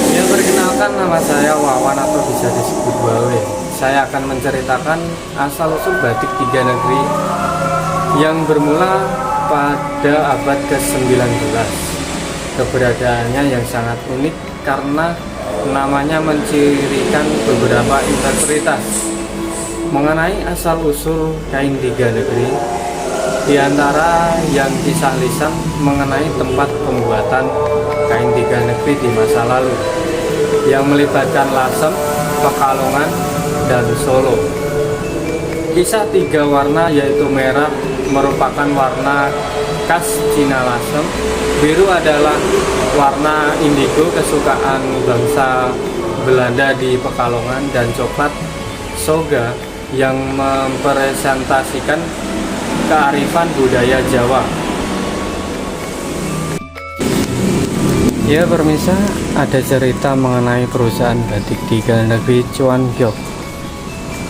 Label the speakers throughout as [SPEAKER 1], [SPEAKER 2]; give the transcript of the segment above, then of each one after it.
[SPEAKER 1] Ya, perkenalkan, nama saya Wawan atau bisa disebut Wawe. Saya akan menceritakan asal-usul batik tiga negeri yang bermula pada abad ke-19. Keberadaannya yang sangat unik karena namanya mencirikan beberapa interpretas mengenai asal-usul kain tiga negeri. Di antara yang kisah lisan mengenai tempat pembuatan kain tiga negeri di masa lalu yang melibatkan Lasem, Pekalongan, dan Solo. Kisah tiga warna yaitu merah merupakan warna khas Cina Lasem, biru adalah warna indigo kesukaan bangsa Belanda di Pekalongan, dan coklat soga yang mempresentasikan kearifan budaya Jawa. Ya permisa, ada cerita mengenai perusahaan batik tiga negeri Chuan Gyeok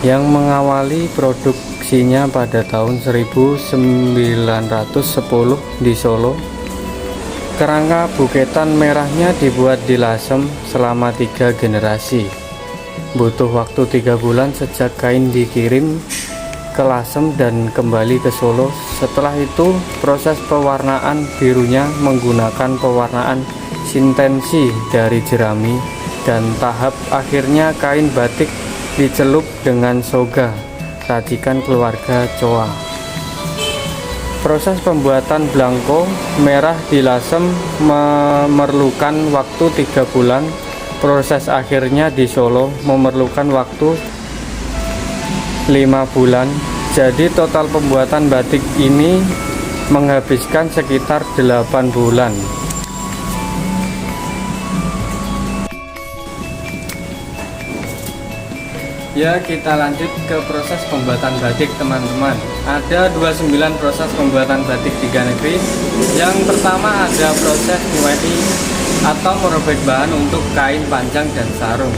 [SPEAKER 1] yang mengawali produksinya pada tahun 1910 di Solo. Kerangka buketan merahnya dibuat di Lasem selama 3 generasi. Butuh waktu 3 bulan sejak kain dikirim ke Lasem dan kembali ke Solo. Setelah itu proses pewarnaan birunya menggunakan pewarnaan sintensi dari jerami, dan tahap akhirnya kain batik dicelup dengan soga, racikan keluarga Choa. Proses pembuatan blanko merah di Lasem memerlukan waktu 3 bulan. Proses akhirnya di Solo memerlukan waktu 5 bulan. Jadi total pembuatan batik ini menghabiskan sekitar 8 bulan. Ya, kita lanjut ke proses pembuatan batik, teman-teman. Ada 29 proses pembuatan batik tiga negeri. Yang pertama ada proses nyuweti atau merobek bahan untuk kain panjang dan sarung.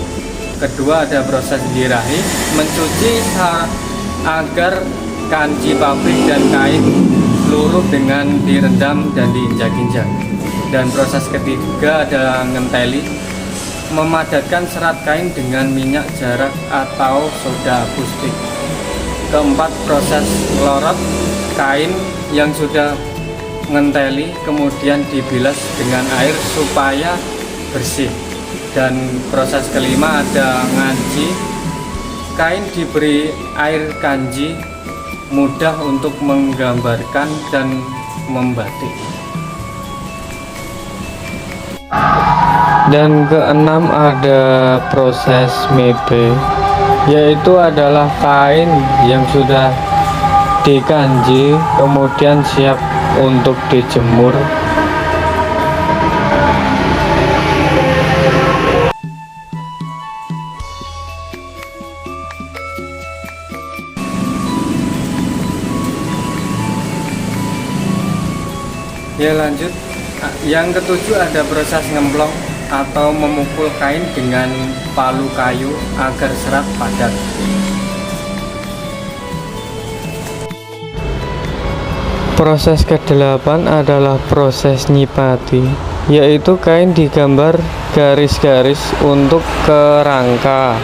[SPEAKER 1] Kedua ada proses dirahi, mencuci agar kanji pabrik dan kain luruh dengan direndam dan diinjak-injak. Dan proses ketiga ada ngenteli, memadatkan serat kain dengan minyak jarak atau soda akustik. Keempat, proses lorot kain yang sudah ngenteli kemudian dibilas dengan air supaya bersih. Dan proses kelima ada nganji, kain diberi air kanji mudah untuk menggambarkan dan membatik. Dan keenam ada proses mebe, yaitu adalah kain yang sudah dikanji kemudian siap untuk dijemur. Ya lanjut, yang ketujuh ada proses ngemplong atau memukul kain dengan palu kayu agar serat padat. Proses ke-8 adalah proses nyipati, yaitu kain digambar garis-garis untuk kerangka.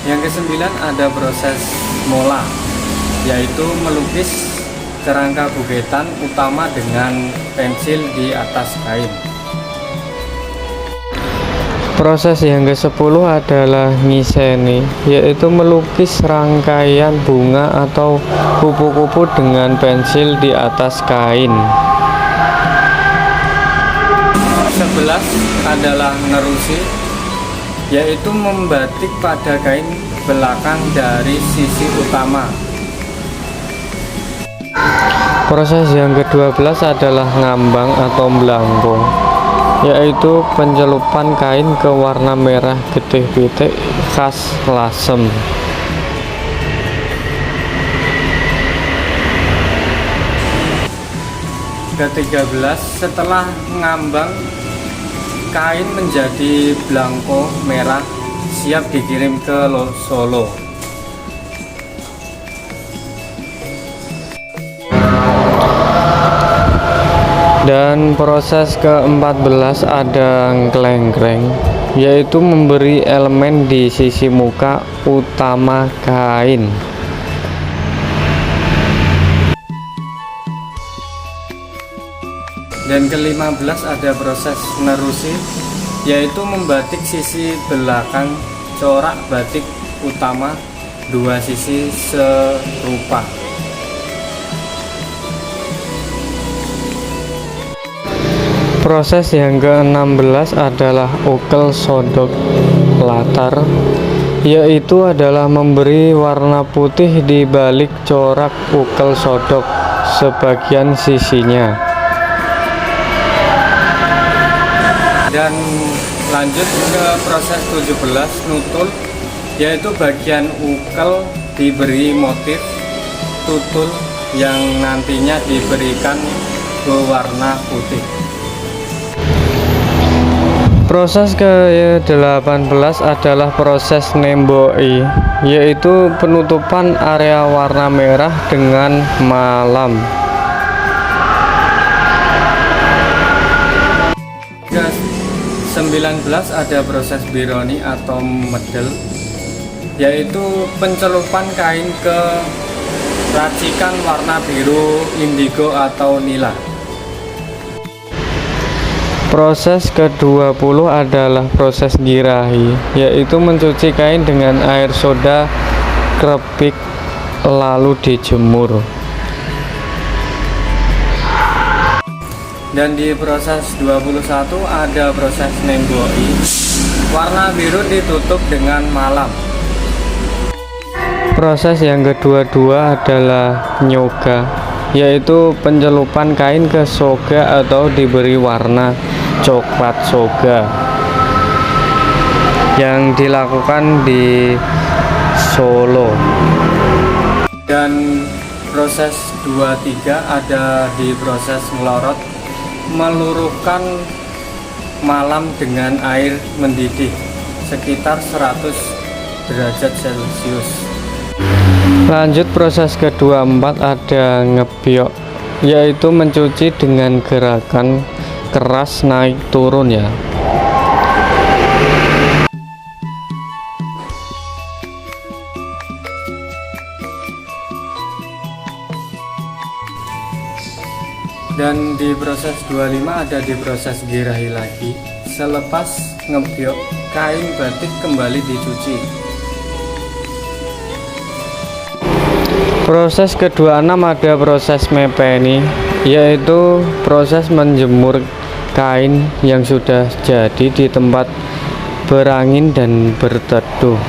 [SPEAKER 1] Yang ke-9 ada proses mola, yaitu melukis kerangka buketan utama dengan pensil di atas kain. Proses yang ke-10 adalah ngiseni, yaitu melukis rangkaian bunga atau kupu-kupu dengan pensil di atas kain. 11 adalah ngerusi, yaitu membatik pada kain belakang dari sisi utama. Proses yang ke-12 adalah ngambang atau melangkung, yaitu pencelupan kain ke warna merah getih pitik khas Lasem. Ke-13, setelah ngambang, kain menjadi blanko merah siap dikirim ke Solo. Dan proses ke-14 ada klengkreng, yaitu memberi elemen di sisi muka utama kain. Dan ke-15 ada proses nerusi, yaitu membatik sisi belakang corak batik utama dua sisi serupa. Proses yang ke-16 adalah ukel sodok latar, yaitu adalah memberi warna putih di balik corak ukel sodok sebagian sisinya. Dan lanjut ke proses 17 nutul, yaitu bagian ukel diberi motif tutul yang nantinya diberikan berwarna putih. Proses ke-18 adalah proses nemboi, yaitu penutupan area warna merah dengan malam. Ke-19 ada proses bironi atau medel, yaitu pencelupan kain ke racikan warna biru, indigo atau nila. Proses ke-20 adalah proses girahi, yaitu mencuci kain dengan air soda krepik lalu dijemur. Dan di proses 21 ada proses nemboi, warna biru ditutup dengan malam. Proses yang kedua adalah nyoga, yaitu pencelupan kain ke soga atau diberi warna coklat soga, yang dilakukan di Solo. Dan proses 23 ada di proses melorot, meluruhkan malam dengan air mendidih sekitar 100 derajat Celcius. Lanjut proses ke-24 ada ngebyok, yaitu mencuci dengan gerakan keras naik turun ya. Dan di proses 25 ada di proses girahi lagi. Selepas ngebyok, kain batik kembali dicuci. Proses ke-26 ada proses mepeni, yaitu proses menjemur kain yang sudah jadi di tempat berangin dan berteduh,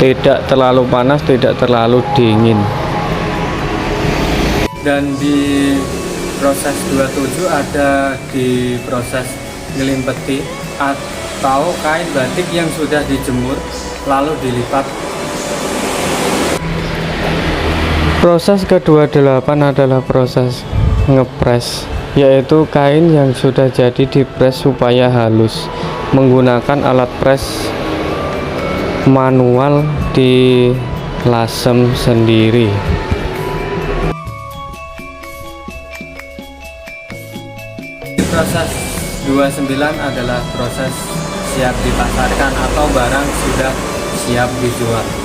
[SPEAKER 1] tidak terlalu panas, tidak terlalu dingin. Dan di proses 27 ada di proses ngelimpeti atau kain batik yang sudah dijemur lalu dilipat. Proses ke-28 adalah proses ngepres, yaitu kain yang sudah jadi dipres supaya halus menggunakan alat pres manual di lasem sendiri. Proses 29 adalah proses siap dipasarkan atau barang sudah siap dijual.